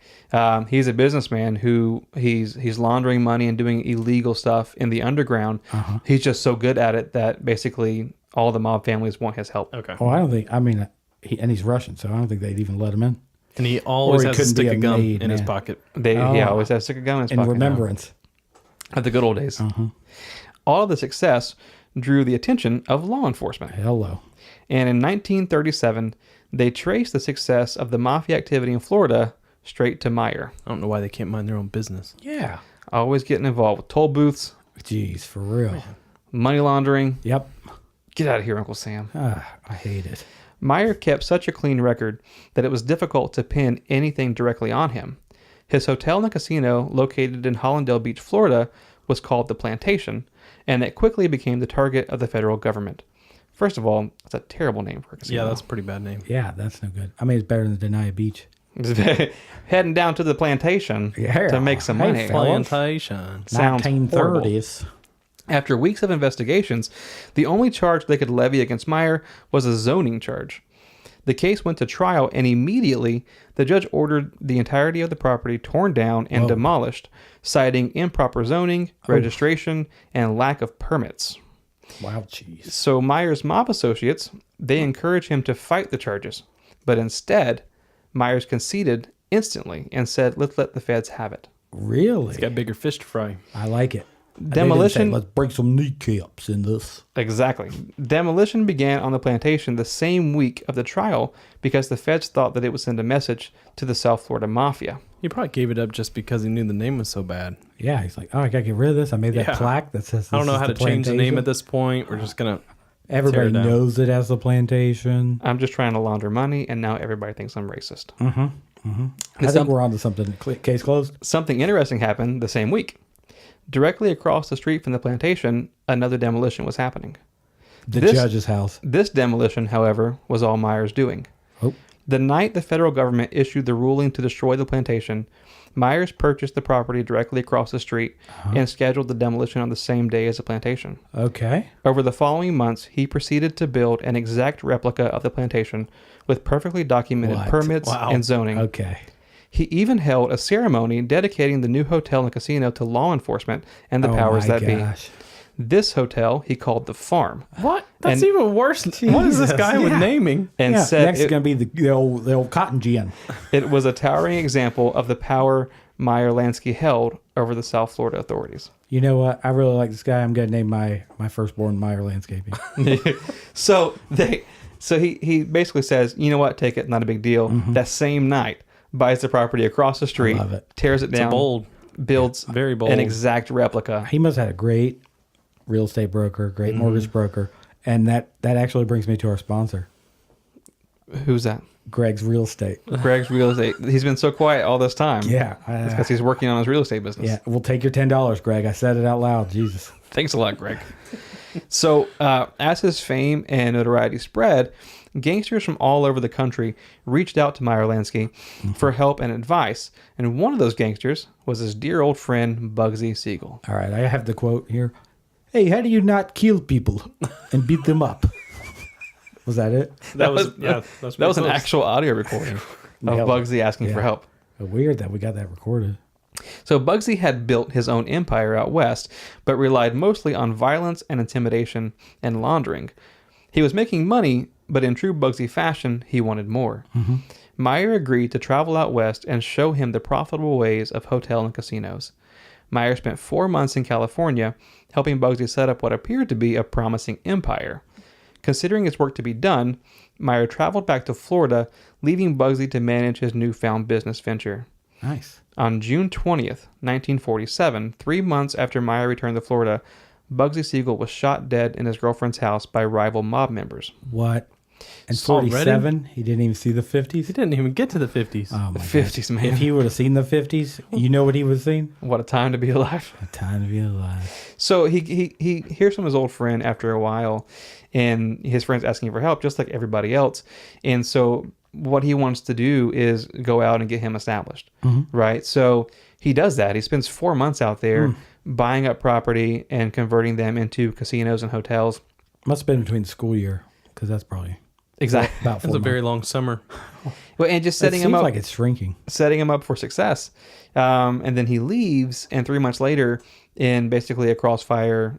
Speaker 1: He's a businessman who he's laundering money and doing illegal stuff in the underground. He's just so good at it that basically all the mob families want his help.
Speaker 3: Okay.
Speaker 2: Oh, I don't think. I mean, he's Russian, so I don't think they'd even let him in.
Speaker 3: And he always
Speaker 2: Or he
Speaker 3: has a
Speaker 2: couldn't be
Speaker 3: stick
Speaker 2: a
Speaker 3: of gum
Speaker 2: maid,
Speaker 3: in his
Speaker 2: man.
Speaker 3: pocket.
Speaker 1: He always has to stick a gun in his
Speaker 2: In
Speaker 1: pocket.
Speaker 2: remembrance.
Speaker 1: Of the good old days. All of the success drew the attention of law enforcement.
Speaker 2: Hello.
Speaker 1: And in 1937, they traced the success of the mafia activity in Florida straight to Meyer.
Speaker 3: I don't know why they can't mind their own business.
Speaker 2: Yeah.
Speaker 1: Always getting involved with toll booths,
Speaker 2: Jeez, for real.
Speaker 1: money laundering.
Speaker 2: Yep.
Speaker 1: Get out of here, Uncle Sam.
Speaker 2: I hate it.
Speaker 1: Meyer kept such a clean record that it was difficult to pin anything directly on him. His hotel and casino, located in Hollandale Beach, Florida, was called the Plantation, and it quickly became the target of the federal government. First of all, that's a terrible name for a casino.
Speaker 3: Yeah, that's a pretty bad name.
Speaker 2: Yeah, that's no good. I mean, it's better than Denia Beach.
Speaker 1: Heading down to the plantation
Speaker 2: Yeah.
Speaker 1: to make some
Speaker 2: Hey,
Speaker 1: money.
Speaker 2: fella.
Speaker 3: Plantation.
Speaker 1: Sounds
Speaker 2: 1930s.
Speaker 1: After weeks of investigations, the only charge they could levy against Meyer was a zoning charge. The case went to trial, and immediately the judge ordered the entirety of the property torn down and demolished, citing improper zoning, registration, and lack of permits.
Speaker 2: Wow, jeez.
Speaker 1: So Meyer's mob associates, they encouraged him to fight the charges, but instead, Myers conceded instantly and said, "Let's let the feds have it."
Speaker 2: Really?
Speaker 3: Got bigger fish to fry.
Speaker 2: I like it.
Speaker 1: Demolition.
Speaker 2: Let's break some kneecaps in this.
Speaker 1: Exactly. Demolition began on the plantation the same week of the trial because the feds thought that it would send a message to the South Florida Mafia.
Speaker 3: He probably gave it up just because he knew the name was so bad.
Speaker 2: Yeah, he's like, oh, I gotta get rid of this. I made that
Speaker 3: Yeah.
Speaker 2: plaque that says.
Speaker 3: I don't
Speaker 2: this
Speaker 3: know
Speaker 2: is
Speaker 3: how
Speaker 2: the
Speaker 3: to change the name
Speaker 2: plantation.
Speaker 3: at this point. We're just going to...
Speaker 2: Everybody
Speaker 3: tear it down.
Speaker 2: knows it as the plantation.
Speaker 1: I'm just trying to launder money, and now everybody thinks I'm racist.
Speaker 2: I think we're on to something. Case closed.
Speaker 1: Something interesting happened the same week. Directly across the street from the plantation, another demolition was happening.
Speaker 2: The
Speaker 1: This-
Speaker 2: judge's house.
Speaker 1: This demolition, however, was all Myers doing.
Speaker 2: Oh.
Speaker 1: The night the federal government issued the ruling to destroy the plantation, Myers purchased the property directly across the street and scheduled the demolition on the same day as the plantation.
Speaker 2: Okay.
Speaker 1: Over the following months, he proceeded to build an exact replica of the plantation with perfectly documented
Speaker 2: What?
Speaker 1: permits
Speaker 3: Wow.
Speaker 1: and zoning.
Speaker 2: Okay.
Speaker 1: He even held a ceremony dedicating the new hotel and casino to law enforcement and the
Speaker 2: Oh
Speaker 1: powers
Speaker 2: my
Speaker 1: that
Speaker 2: gosh.
Speaker 1: be. This hotel he called the Farm.
Speaker 3: What? That's
Speaker 1: And-
Speaker 3: even worse. What is this
Speaker 2: Jesus.
Speaker 3: guy with
Speaker 2: Yeah.
Speaker 3: naming?
Speaker 1: And
Speaker 2: Yeah,
Speaker 1: said
Speaker 2: next is going to be the old cotton gin.
Speaker 1: it was a towering example of the power Meyer Lansky held over the South Florida authorities.
Speaker 2: You know what? I really like this guy. I'm going to name my firstborn Meyer Landscaping.
Speaker 1: So he basically says, you know what, take it, not a big deal. That same night, buys the property across the street,
Speaker 2: love it.
Speaker 1: tears it down,
Speaker 3: bold.
Speaker 1: builds
Speaker 3: Very bold.
Speaker 1: an exact replica.
Speaker 2: He must have had a great real estate broker, great mortgage broker. And that actually brings me to our sponsor.
Speaker 1: Who's that?
Speaker 2: Greg's real estate.
Speaker 1: Greg's real estate. He's been so quiet all this time.
Speaker 2: Yeah.
Speaker 1: It's because he's working on his real estate business.
Speaker 2: Yeah, we'll take your $10, Greg. I said it out loud. Jesus.
Speaker 1: Thanks a lot, Greg. So, as his fame and notoriety spread, gangsters from all over the country reached out to Meyer Lansky for help and advice. And one of those gangsters was his dear old friend, Bugsy Siegel.
Speaker 2: All right, I have the quote here. Hey, how do you not kill people and beat them up? Was that it?
Speaker 3: That was
Speaker 1: an actual audio recording of Bugsy asking for help.
Speaker 2: Weird that we got that recorded.
Speaker 1: So Bugsy had built his own empire out west, but relied mostly on violence and intimidation and laundering. He was making money, but in true Bugsy fashion, he wanted more. Meyer agreed to travel out west and show him the profitable ways of hotel and casinos. Meyer spent 4 months in California, helping Bugsy set up what appeared to be a promising empire. Considering his work to be done, Meyer traveled back to Florida, leaving Bugsy to manage his newfound business venture.
Speaker 2: Nice.
Speaker 1: On June 20th, 1947, 3 months after Meyer returned to Florida, Bugsy Siegel was shot dead in his girlfriend's house by rival mob members.
Speaker 2: What? And
Speaker 3: Already?
Speaker 2: 47, he didn't even see the 50s?
Speaker 3: He didn't even get to the 50s.
Speaker 2: Oh,
Speaker 1: The
Speaker 2: my
Speaker 1: 50s, man.
Speaker 2: If he would have seen the 50s, you know what he would have seen?
Speaker 1: What a time to be alive.
Speaker 2: A time to be alive.
Speaker 1: So he hears from his old friend after a while, and his friend's asking for help, just like everybody else. And so what he wants to do is go out and get him established, right? So he does that. He spends 4 months out there buying up property and converting them into casinos and hotels.
Speaker 2: Must have been between the school year, because that's probably
Speaker 1: Exactly.
Speaker 2: about
Speaker 3: It
Speaker 2: 4
Speaker 3: was a
Speaker 2: months.
Speaker 3: very long summer.
Speaker 1: Well, and just setting
Speaker 2: it
Speaker 1: him
Speaker 2: seems
Speaker 1: up,
Speaker 2: like it's shrinking.
Speaker 1: setting him up for success. And then he leaves, and 3 months later, in basically a crossfire,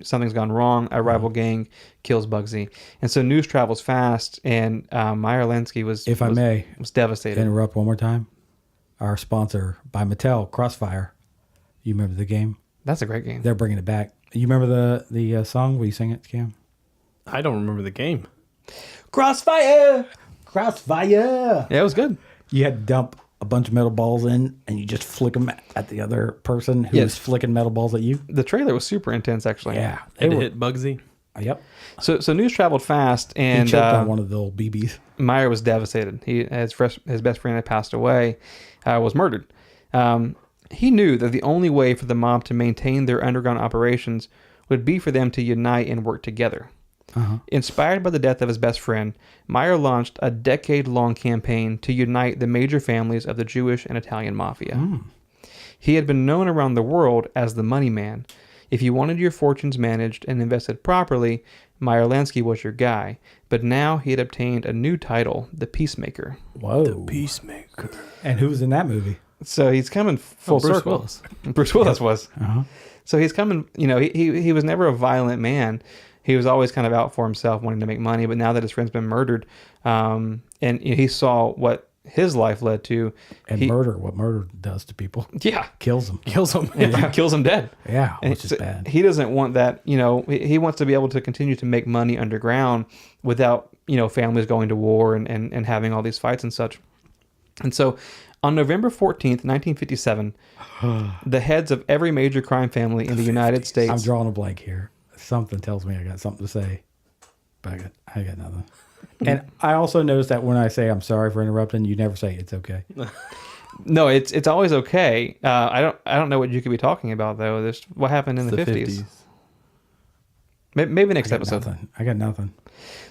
Speaker 1: something's gone wrong. A rival gang kills Bugsy, and so news travels fast. And Meyer Lansky was,
Speaker 2: If I may
Speaker 1: devastated.
Speaker 2: interrupt one more time, our sponsor by Mattel, Crossfire. You remember the game?
Speaker 1: That's a great game.
Speaker 2: They're bringing it back. You remember the song? Will you sing it, Cam?
Speaker 3: I don't remember the game.
Speaker 2: Crossfire! Crossfire!
Speaker 1: Yeah, it was good.
Speaker 2: You had to dump a bunch of metal balls in, and you just flick them at the other person who
Speaker 1: Yes.
Speaker 2: was flicking metal balls at you.
Speaker 1: The trailer was super intense, actually.
Speaker 2: Yeah.
Speaker 3: Had to hit Bugsy.
Speaker 2: Yep.
Speaker 1: So news traveled fast,
Speaker 2: He
Speaker 1: and
Speaker 2: choked on one of the old BBs.
Speaker 1: Meyer was devastated. His best friend had passed away, was murdered. He knew that the only way for the mob to maintain their underground operations would be for them to unite and work together. Inspired by the death of his best friend, Meyer launched a decade-long campaign to unite the major families of the Jewish and Italian mafia. He had been known around the world as the money man. If you wanted your fortunes managed and invested properly, Meyer Lansky was your guy. But now he had obtained a new title, the Peacemaker.
Speaker 2: Whoa.
Speaker 3: Peacemaker.
Speaker 2: And who was in that movie?
Speaker 1: So he's coming full
Speaker 3: Bruce
Speaker 1: circle.
Speaker 3: Willis.
Speaker 1: Bruce Willis was.
Speaker 2: Uh-huh.
Speaker 1: So he's coming, he was never a violent man. He was always kind of out for himself, wanting to make money. But now that his friend's been murdered, and he saw what his life led to.
Speaker 2: And what murder does to people.
Speaker 1: Yeah.
Speaker 2: Kills them.
Speaker 3: Kills him.
Speaker 1: Yeah. Kills him dead.
Speaker 2: Yeah,
Speaker 1: And
Speaker 2: which is
Speaker 1: so
Speaker 2: bad.
Speaker 1: He doesn't want that, he wants to be able to continue to make money underground without, families going to war and having all these fights and such. And so on November 14th, 1957, the heads of every major crime family in the United States.
Speaker 2: I'm drawing a blank here. Something tells me I got something to say, but I got nothing. And I also noticed that when I say I'm sorry for interrupting, you never say it's okay.
Speaker 1: No, it's always okay. I don't know what you could be talking about though. This what happened in the 50s. Maybe next episode.
Speaker 2: I got nothing.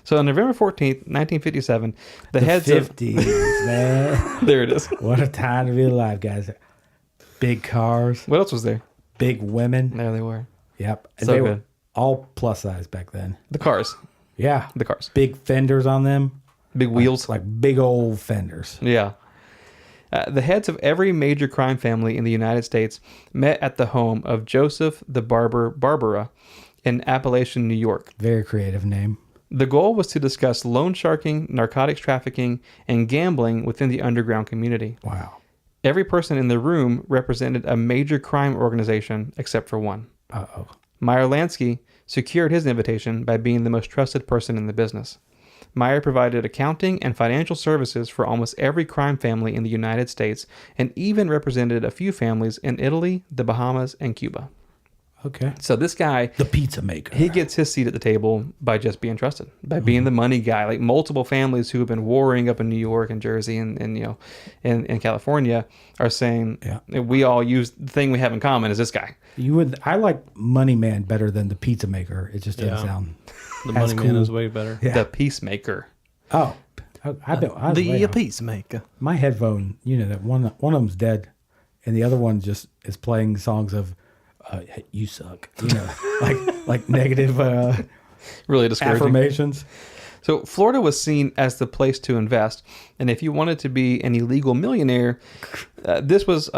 Speaker 1: So on November 14th, 1957, the heads
Speaker 2: 50s, man.
Speaker 1: there it is.
Speaker 2: What a time to be alive, guys. Big cars,
Speaker 1: What else was there?
Speaker 2: big women.
Speaker 1: There they were.
Speaker 2: Yep. And
Speaker 1: So
Speaker 2: they
Speaker 1: good.
Speaker 2: were all plus size back then.
Speaker 1: The cars.
Speaker 2: Yeah.
Speaker 1: The cars.
Speaker 2: Big fenders on them.
Speaker 1: Big wheels.
Speaker 2: Like big old fenders.
Speaker 1: Yeah. The heads of every major crime family in the United States met at the home of Joseph the Barber Barbara in Appalachian, New York.
Speaker 2: Very creative name.
Speaker 1: The goal was to discuss loan sharking, narcotics trafficking, and gambling within the underground community.
Speaker 2: Wow.
Speaker 1: Every person in the room represented a major crime organization except for one.
Speaker 2: Uh-oh.
Speaker 1: Meyer Lansky secured his invitation by being the most trusted person in the business. Meyer provided accounting and financial services for almost every crime family in the United States and even represented a few families in Italy, the Bahamas, and Cuba.
Speaker 2: Okay.
Speaker 1: So this guy,
Speaker 2: The pizza maker.
Speaker 1: he gets his seat at the table by just being trusted, by being the money guy. Like multiple families who have been warring up in New York and Jersey and in California are saying, we all use the thing we have in common is this guy.
Speaker 2: I like Money Man better than the pizza maker. It just doesn't sound.
Speaker 3: The
Speaker 2: as
Speaker 3: money man
Speaker 2: cool.
Speaker 3: is way better.
Speaker 2: Yeah.
Speaker 1: The peacemaker.
Speaker 2: Oh, I was way
Speaker 3: The
Speaker 2: off.
Speaker 3: peacemaker.
Speaker 2: My headphone, that one of them's dead, and the other one just is playing songs of "You suck," like negative
Speaker 1: Really discouraging.
Speaker 2: affirmations.
Speaker 1: So Florida was seen as the place to invest, and if you wanted to be an illegal millionaire, this was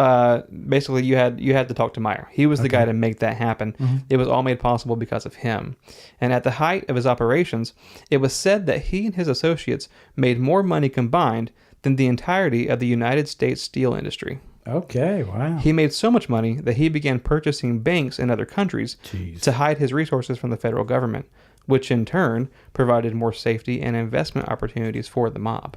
Speaker 1: basically you had to talk to Meyer. He was the guy to make that happen. It was all made possible because of him. And at the height of his operations, it was said that he and his associates made more money combined than the entirety of the United States steel industry.
Speaker 2: Okay, wow.
Speaker 1: He made so much money that he began purchasing banks in other countries to hide his resources from the federal government, which in turn provided more safety and investment opportunities for the mob.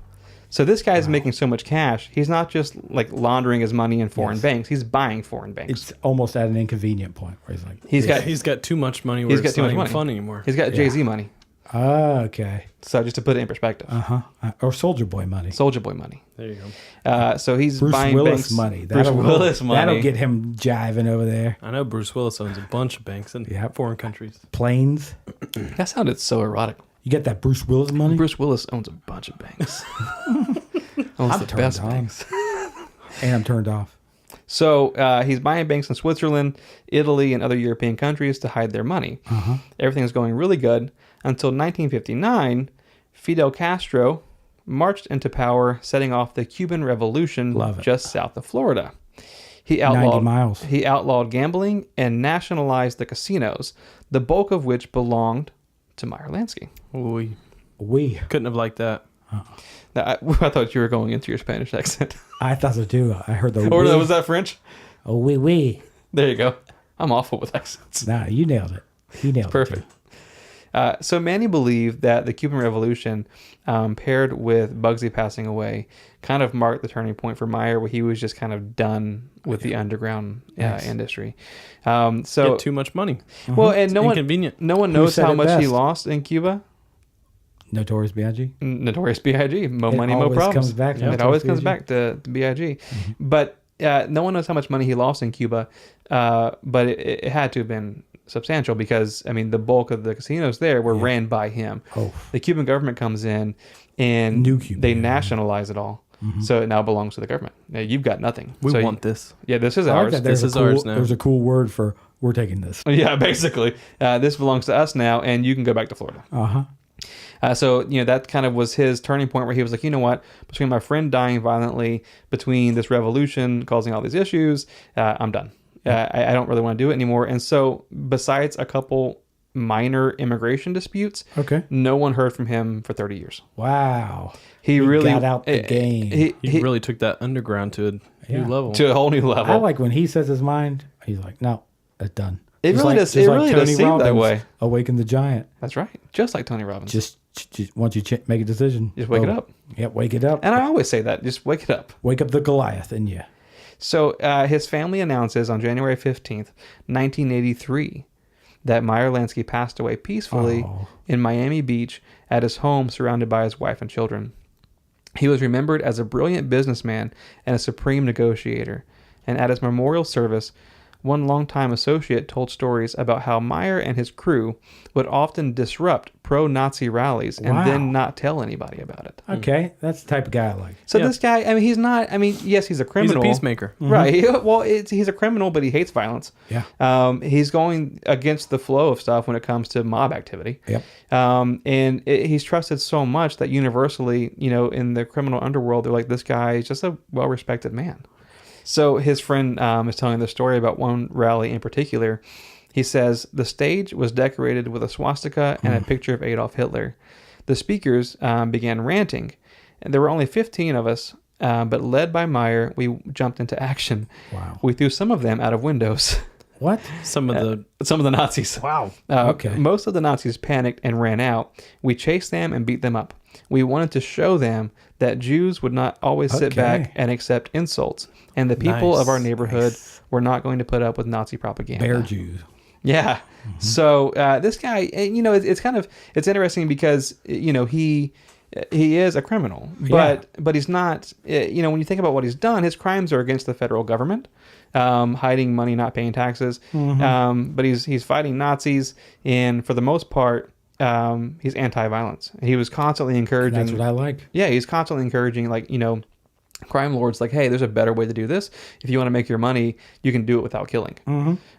Speaker 1: So this guy's making so much cash, he's not just like laundering his money in foreign banks, he's buying foreign banks.
Speaker 2: It's almost at an inconvenient point where he's like,
Speaker 3: He's got too much money where it's not even fun anymore.
Speaker 1: He's got Jay-Z money.
Speaker 2: okay.
Speaker 1: So just to put it in perspective.
Speaker 2: Or Soldier Boy money.
Speaker 1: Soldier Boy money.
Speaker 3: There you go.
Speaker 1: So he's
Speaker 2: Bruce
Speaker 1: buying
Speaker 2: Willis
Speaker 1: banks.
Speaker 2: money.
Speaker 1: Bruce Willis money.
Speaker 2: That'll get him jiving over there.
Speaker 3: I know Bruce Willis owns a bunch of banks in foreign countries.
Speaker 2: Planes.
Speaker 1: That sounded so erotic.
Speaker 2: You get that Bruce Willis money?
Speaker 1: Bruce Willis owns a bunch of banks. Owns the best banks.
Speaker 2: And I'm turned off.
Speaker 1: So he's buying banks in Switzerland, Italy, and other European countries to hide their money. Everything's going really good until 1959. Fidel Castro marched into power, setting off the Cuban Revolution just south of Florida. He outlawed
Speaker 2: 90 miles.
Speaker 1: He outlawed gambling and nationalized the casinos, the bulk of which belonged to Meyer Lansky.
Speaker 3: We couldn't have liked that.
Speaker 1: Now, I thought you were going into your Spanish accent.
Speaker 2: I thought so too. I heard the
Speaker 1: Or was that French?
Speaker 2: Oh, oui.
Speaker 1: There you go. I'm awful with accents.
Speaker 2: Nah, you nailed it. He nailed
Speaker 1: Perfect.
Speaker 2: it.
Speaker 1: So many believe that the Cuban Revolution, paired with Bugsy passing away, kind of marked the turning point for Meyer, where he was just kind of done with the underground industry. So
Speaker 3: Get too much money.
Speaker 1: well, and no
Speaker 3: inconvenient.
Speaker 1: one knows
Speaker 2: said
Speaker 1: how
Speaker 2: it
Speaker 1: much he
Speaker 2: best?
Speaker 1: lost in Cuba.
Speaker 2: Notorious B.I.G.
Speaker 1: Notorious B.I.G. Mo
Speaker 2: It
Speaker 1: money, mo
Speaker 2: always
Speaker 1: problems.
Speaker 2: comes back to
Speaker 1: It always
Speaker 2: Notorious
Speaker 1: comes back to B.I.G. But no one knows how much money he lost in Cuba. But it had to have been substantial because, I mean, the bulk of the casinos there were ran by him.
Speaker 2: Oh.
Speaker 1: The Cuban government comes in and
Speaker 2: New Cuba,
Speaker 1: they nationalize it all. So it now belongs to the government. Now, you've got nothing.
Speaker 3: We
Speaker 1: So
Speaker 3: want this.
Speaker 1: Yeah, this is
Speaker 2: I like
Speaker 1: ours.
Speaker 2: that there's
Speaker 3: This
Speaker 2: a
Speaker 3: is
Speaker 2: cool,
Speaker 3: ours now.
Speaker 2: There's a cool word for we're taking this.
Speaker 1: Yeah, basically. This belongs to us now, and you can go back to Florida. So, that kind of was his turning point where he was like, you know what, between my friend dying violently, between this revolution causing all these issues, I'm done. I don't really want to do it anymore. And so besides a couple minor immigration disputes, no one heard from him for 30 years.
Speaker 2: Wow.
Speaker 1: He really
Speaker 2: got out the game.
Speaker 3: He really took that underground to a new level.
Speaker 1: To a whole new level.
Speaker 2: I like when he says his mind, he's like, no, that's done.
Speaker 1: It
Speaker 2: Just
Speaker 1: really does. It really does
Speaker 2: Tony
Speaker 1: seem that
Speaker 2: Robbins,
Speaker 1: way.
Speaker 2: Awaken the Giant.
Speaker 1: That's right. Just like Tony Robbins.
Speaker 2: Just once you make a decision,
Speaker 1: Just wake it up.
Speaker 2: Yep, wake it up.
Speaker 1: And I always say that. Just wake it up.
Speaker 2: Wake up the Goliath in you.
Speaker 1: So his family announces on January 15th, 1983, that Meyer Lansky passed away peacefully in Miami Beach at his home surrounded by his wife and children. He was remembered as a brilliant businessman and a supreme negotiator. And at his memorial service, one longtime associate told stories about how Meyer and his crew would often disrupt pro-Nazi rallies and then not tell anybody about it.
Speaker 2: Okay, that's the type of guy I like.
Speaker 1: So this guy, I mean, he's not, I mean, yes, he's a criminal.
Speaker 3: He's a peacemaker.
Speaker 1: Right. Well, he's a criminal, but he hates violence.
Speaker 2: Yeah.
Speaker 1: He's going against the flow of stuff when it comes to mob activity.
Speaker 2: Yep.
Speaker 1: And he's trusted so much that universally, in the criminal underworld, they're like, this guy is just a well-respected man. So his friend is telling the story about one rally in particular. He says, the stage was decorated with a swastika and a picture of Adolf Hitler. The speakers began ranting. And there were only 15 of us, but led by Meyer, we jumped into action.
Speaker 2: Wow.
Speaker 1: We threw some of them out of windows.
Speaker 2: What?
Speaker 3: Some of the
Speaker 1: Nazis.
Speaker 2: Wow.
Speaker 1: Okay. Most of the Nazis panicked and ran out. We chased them and beat them up. We wanted to show them that Jews would not always sit back and accept insults. And the people of our neighborhood were not going to put up with Nazi propaganda.
Speaker 2: Bear Jews.
Speaker 1: Yeah. So this guy, it's interesting because he is a criminal, but he's not. When you think about what he's done, his crimes are against the federal government, hiding money, not paying taxes. But he's fighting Nazis, and for the most part, he's anti-violence. He was constantly encouraging.
Speaker 2: That's what I like.
Speaker 1: Yeah, he's constantly encouraging, crime lords, like, hey, there's a better way to do this. If you want to make your money, you can do it without killing.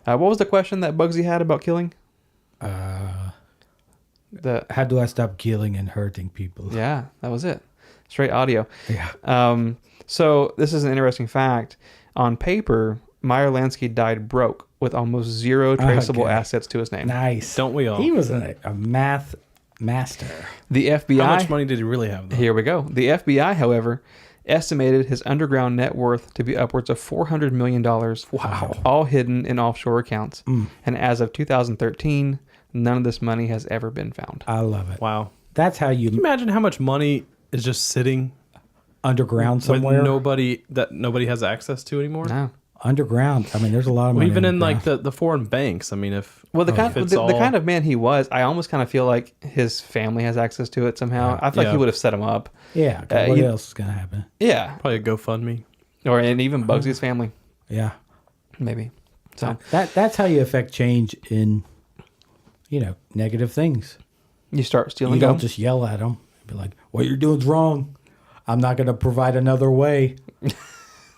Speaker 1: What was the question that Bugsy had about killing?
Speaker 2: How do I stop killing and hurting people?
Speaker 1: Yeah, that was it. Straight audio.
Speaker 2: Yeah.
Speaker 1: So this is an interesting fact. On paper, Meyer Lansky died broke with almost zero traceable assets to his name.
Speaker 2: Nice.
Speaker 3: Don't we all?
Speaker 2: He was a math master.
Speaker 1: The FBI.
Speaker 3: How much money did he really have, though?
Speaker 1: Here we go. The FBI, however, estimated his underground net worth to be upwards of $400 million.
Speaker 2: Wow.
Speaker 1: All hidden in offshore accounts. And as of 2013, none of this money has ever been found.
Speaker 2: I love it.
Speaker 3: Wow.
Speaker 2: That's how
Speaker 3: Can you
Speaker 2: you
Speaker 3: imagine how much money is just sitting
Speaker 2: underground somewhere.
Speaker 3: with nobody has access to anymore?
Speaker 1: No.
Speaker 2: Underground. I mean, there's a lot of money.
Speaker 3: Even in
Speaker 2: underground.
Speaker 3: the foreign banks. I mean, if
Speaker 1: Well,
Speaker 3: if it's all-
Speaker 1: the kind of man he was, I almost kind of feel like his family has access to it somehow. I feel like he would have set him up.
Speaker 2: Yeah. 'Cause what else is gonna happen?
Speaker 1: Yeah.
Speaker 3: probably a GoFundMe.
Speaker 1: And even Bugsy's family,
Speaker 2: Yeah.
Speaker 1: maybe. So
Speaker 2: That's how you affect change in, negative things.
Speaker 1: you start stealing
Speaker 2: You
Speaker 1: gum.
Speaker 2: don't just yell at them. Be like, "What you're doing's wrong. I'm not going to provide another way."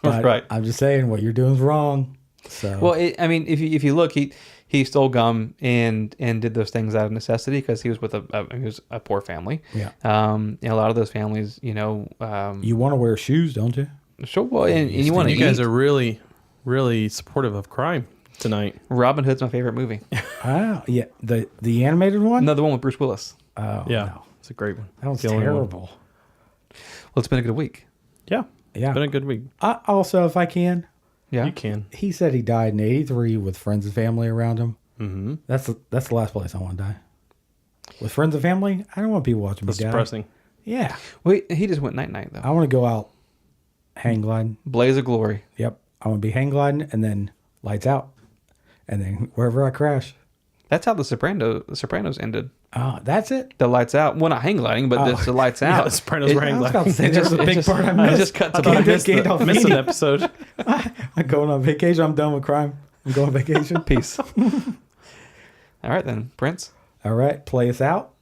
Speaker 2: But
Speaker 1: Right.
Speaker 2: I'm just saying what you're doing's wrong. So
Speaker 1: Well, if you look, he stole gum and did those things out of necessity because he was with a poor family.
Speaker 2: Yeah.
Speaker 1: And a lot of those families,
Speaker 2: you want to wear shoes, don't you?
Speaker 1: sure. Well, and you want to
Speaker 3: You guys
Speaker 1: eat.
Speaker 3: are really, really supportive of crime tonight.
Speaker 1: Robin Hood's my favorite movie.
Speaker 2: Ah, yeah. The animated one.
Speaker 1: Another one with Bruce Willis.
Speaker 2: Oh,
Speaker 3: Yeah,
Speaker 2: no.
Speaker 3: it's a great one.
Speaker 2: That was
Speaker 3: The only one.
Speaker 2: terrible.
Speaker 1: Well, it's been a good week.
Speaker 3: Yeah,
Speaker 2: Yeah.
Speaker 3: it's been a good week.
Speaker 2: Also, if I can,
Speaker 1: Yeah.
Speaker 3: You can.
Speaker 2: he said he died in '83 with friends and family around him. Mm-hmm. That's the last place I want to die. With friends and family, I don't want people watching me
Speaker 3: That's
Speaker 2: die.
Speaker 3: depressing.
Speaker 2: Yeah,
Speaker 1: Wait, he just went night night though.
Speaker 2: I want to go out hang gliding.
Speaker 1: Blaze of Glory.
Speaker 2: Yep, I want to be hang gliding and then lights out, and then wherever I crash.
Speaker 1: That's how the Sopranos ended.
Speaker 2: Oh, that's it.
Speaker 1: The lights out. Well, not hang gliding, but it's the lights out.
Speaker 3: Yeah, the Sopranos were
Speaker 2: I
Speaker 3: hang
Speaker 2: was about
Speaker 3: gliding.
Speaker 2: to say there's a big
Speaker 1: just-
Speaker 2: part I
Speaker 1: I
Speaker 2: missed.
Speaker 1: just cut to
Speaker 3: I thought I
Speaker 1: the
Speaker 3: missed, missed an episode.
Speaker 2: I'm going on vacation. I'm done with crime. I'm going on vacation.
Speaker 1: Peace. All right then, Prince.
Speaker 2: All right, play us out.